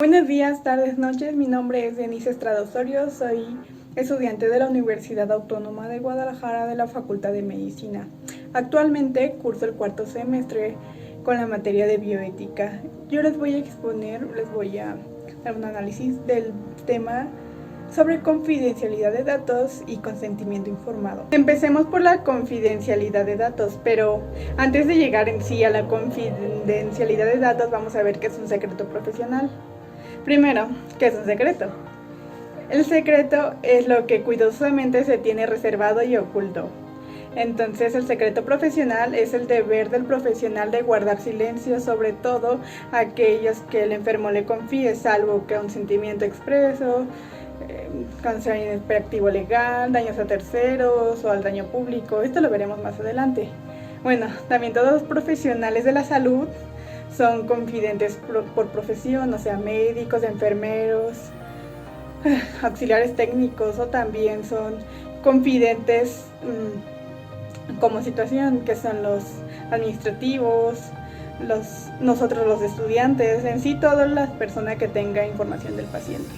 Buenos días, tardes, noches. Mi nombre es Denise Estrada Osorio. Soy estudiante de la Universidad Autónoma de Guadalajara de la Facultad de Medicina. Actualmente curso el cuarto semestre con la materia de bioética. Yo les voy a dar un análisis del tema sobre confidencialidad de datos y consentimiento informado. Empecemos por la confidencialidad de datos, pero antes de llegar en sí a la confidencialidad de datos, vamos a ver qué es un secreto profesional. Primero, ¿qué es un secreto? El secreto es lo que cuidadosamente se tiene reservado y oculto. Entonces, el secreto profesional es el deber del profesional de guardar silencio sobre todo aquellos que el enfermo le confíe, salvo que un sentimiento expreso, cáncer imperativo legal, daños a terceros o al daño público. Esto lo veremos más adelante. Bueno, también todos los profesionales de la salud son confidentes por profesión, o sea, médicos, enfermeros, auxiliares técnicos, o también son confidentes como situación, que son los administrativos, nosotros los estudiantes, en sí toda la persona que tenga información del paciente.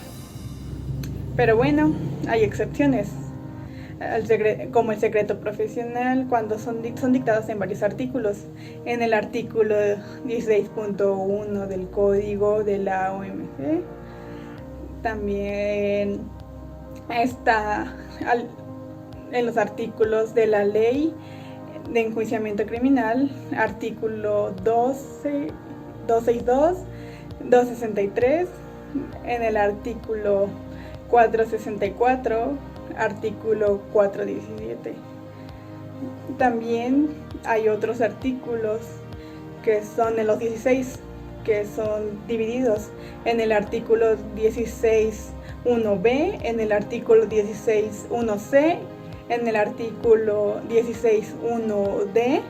Pero bueno, hay excepciones, como el secreto profesional, cuando son dictados en varios artículos. En el artículo 16.1 del código de la OMC, también está en los artículos de la ley de enjuiciamiento criminal, artículo 12, 262, 263, en el artículo 464, artículo 417. También hay otros artículos que son en los 16, que son divididos en el artículo 16.1b, en el artículo 16.1c, en el artículo 16.1d,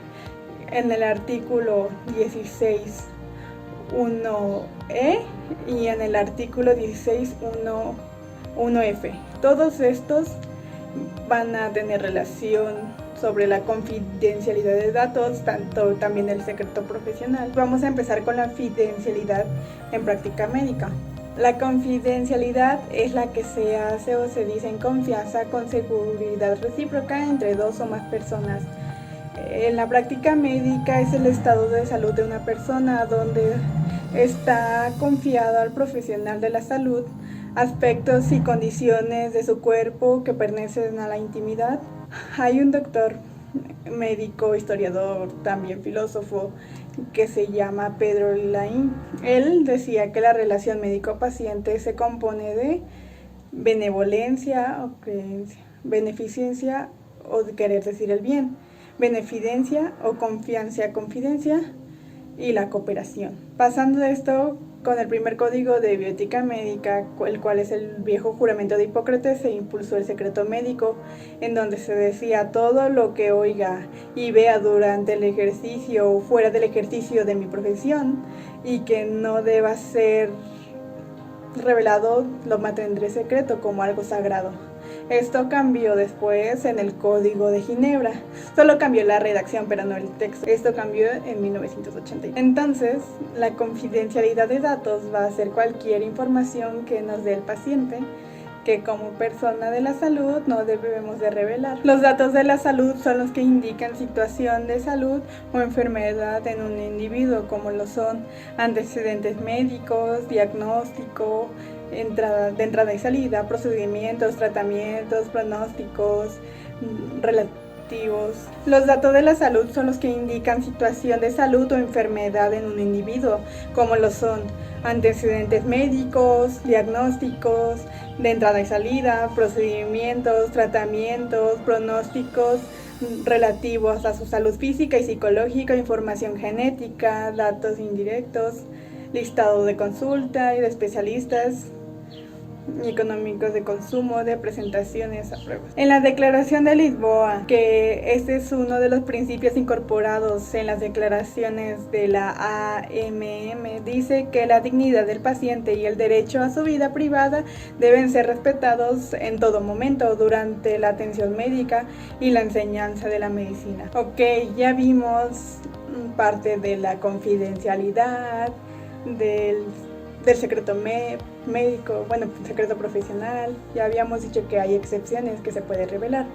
en el artículo 16.1e y en el artículo 16.1f. Todos estos van a tener relación sobre la confidencialidad de datos, también el secreto profesional. Vamos a empezar con la confidencialidad en práctica médica. La confidencialidad es la que se hace o se dice en confianza con seguridad recíproca entre dos o más personas. En la práctica médica es el estado de salud de una persona donde está confiado al profesional de la salud aspectos y condiciones de su cuerpo que pertenecen a la intimidad. Hay un doctor, médico, historiador, también filósofo, que se llama Pedro Laín. Él decía que la relación médico-paciente se compone de benevolencia o creencia, beneficencia o de querer decir el bien, beneficencia o confidencia y la cooperación. Pasando de esto con el primer código de bioética médica, el cual es el viejo juramento de Hipócrates, se impulsó el secreto médico, en donde se decía: todo lo que oiga y vea durante el ejercicio o fuera del ejercicio de mi profesión y que no deba ser revelado, lo mantendré secreto como algo sagrado. Esto cambió después en el Código de Ginebra. Solo cambió la redacción, pero no el texto. Esto cambió en 1980. Entonces, la confidencialidad de datos va a ser cualquier información que nos dé el paciente, que como persona de la salud no debemos de revelar. Los datos de la salud son los que indican situación de salud o enfermedad en un individuo, como lo son antecedentes médicos, diagnóstico, de entrada y salida, procedimientos, tratamientos, pronósticos relativos. Los datos de la salud son los que indican situación de salud o enfermedad en un individuo, como lo son antecedentes médicos, diagnósticos, de entrada y salida, procedimientos, tratamientos, pronósticos relativos a su salud física y psicológica, información genética, datos indirectos, listado de consulta y de especialistas y económicos de consumo, de presentaciones a pruebas. En la Declaración de Lisboa, que este es uno de los principios incorporados en las declaraciones de la AMM, dice que la dignidad del paciente y el derecho a su vida privada deben ser respetados en todo momento durante la atención médica y la enseñanza de la medicina. Ok, ya vimos parte de la confidencialidad, del del secreto médico, bueno, secreto profesional. Ya habíamos dicho que hay excepciones que se puede revelar.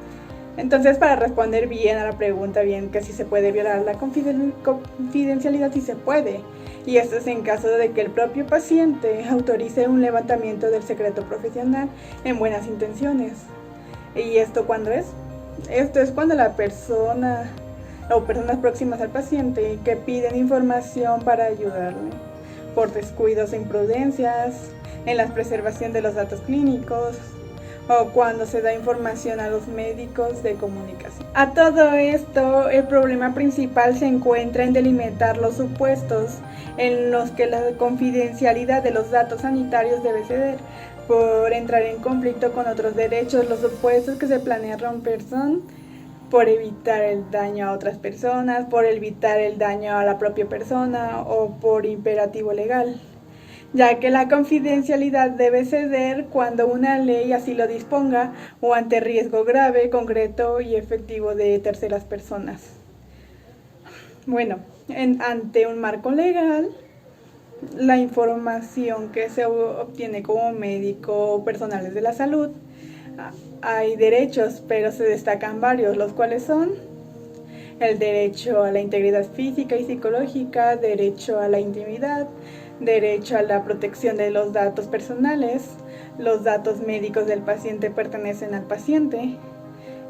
Entonces, para responder bien a la pregunta, bien que si se puede violar la confidencialidad, sí se puede. Y esto es en caso de que el propio paciente autorice un levantamiento del secreto profesional en buenas intenciones. ¿Y esto cuándo es? Esto es cuando la persona o personas próximas al paciente que piden información para ayudarle por descuidos e imprudencias en la preservación de los datos clínicos, o cuando se da información a los médicos de comunicación. A todo esto, el problema principal se encuentra en delimitar los supuestos en los que la confidencialidad de los datos sanitarios debe ceder, por entrar en conflicto con otros derechos. Los supuestos que se planea romper son por evitar el daño a otras personas, por evitar el daño a la propia persona o por imperativo legal, ya que la confidencialidad debe ceder cuando una ley así lo disponga o ante riesgo grave, concreto y efectivo de terceras personas. Bueno, ante un marco legal, la información que se obtiene como médico o personales de la salud, hay derechos, pero se destacan varios, los cuales son el derecho a la integridad física y psicológica, derecho a la intimidad, derecho a la protección de los datos personales. Los datos médicos del paciente pertenecen al paciente.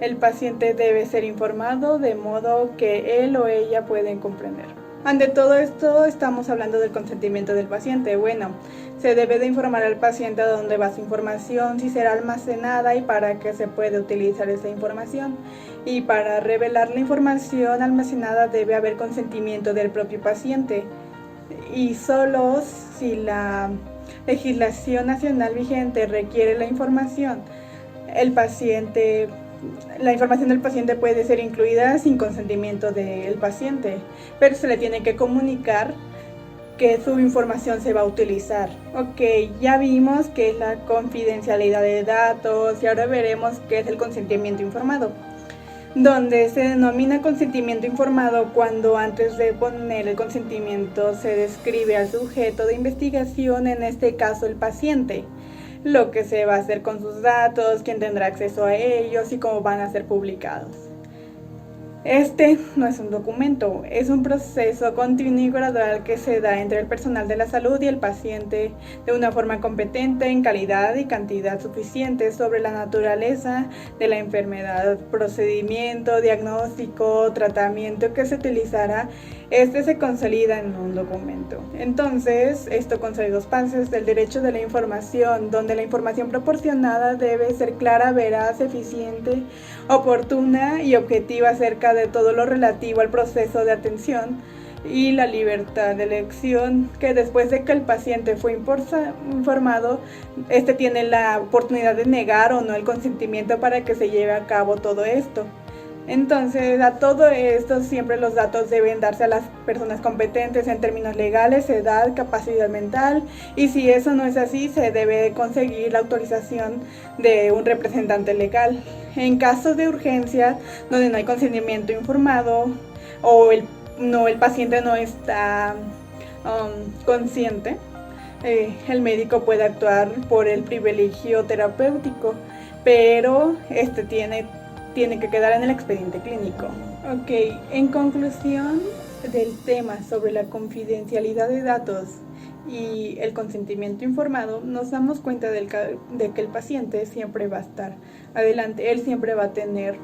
El paciente debe ser informado de modo que él o ella pueden comprender. Ante todo esto, estamos hablando del consentimiento del paciente. Bueno, se debe de informar al paciente a dónde va su información, si será almacenada y para qué se puede utilizar esa información. Y para revelar la información almacenada debe haber consentimiento del propio paciente. Y solo si la legislación nacional vigente requiere la información del paciente puede ser incluida sin consentimiento del paciente, pero se le tiene que comunicar que su información se va a utilizar. Ok, ya vimos qué es la confidencialidad de datos y ahora veremos qué es el consentimiento informado, donde se denomina consentimiento informado cuando antes de poner el consentimiento se describe al sujeto de investigación, en este caso el paciente, lo que se va a hacer con sus datos, quién tendrá acceso a ellos y cómo van a ser publicados. Este no es un documento, es un proceso continuo y gradual que se da entre el personal de la salud y el paciente de una forma competente, en calidad y cantidad suficiente, sobre la naturaleza de la enfermedad, procedimiento, diagnóstico, tratamiento que se utilizará. Este se consolida en un documento. Entonces, esto concede dos pasos: del derecho de la información, donde la información proporcionada debe ser clara, veraz, eficiente, oportuna y objetiva acerca de todo lo relativo al proceso de atención, y la libertad de elección, que después de que el paciente fue informado, este tiene la oportunidad de negar o no el consentimiento para que se lleve a cabo todo esto. Entonces, a todo esto siempre los datos deben darse a las personas competentes en términos legales, edad, capacidad mental, y si eso no es así, se debe conseguir la autorización de un representante legal. En casos de urgencia, donde no hay consentimiento informado o el paciente no está consciente, el médico puede actuar por el privilegio terapéutico, pero este tiene que quedar en el expediente clínico. Ok, en conclusión del tema sobre la confidencialidad de datos y el consentimiento informado, nos damos cuenta de que el paciente siempre va a estar adelante, él siempre va a tener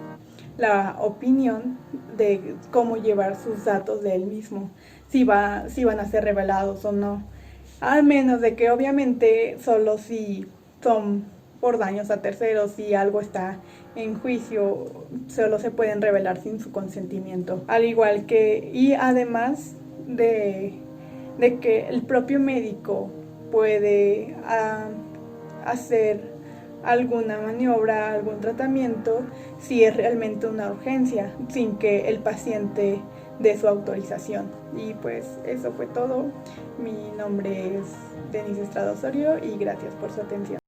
la opinión de cómo llevar sus datos de él mismo, si van a ser revelados o no, al menos de que obviamente solo si son por daños a terceros, si algo está en juicio, solo se pueden revelar sin su consentimiento. Al igual que, y además de que el propio médico puede hacer alguna maniobra, algún tratamiento, si es realmente una urgencia, sin que el paciente dé su autorización. Y pues eso fue todo. Mi nombre es Denise Estrada Osorio y gracias por su atención.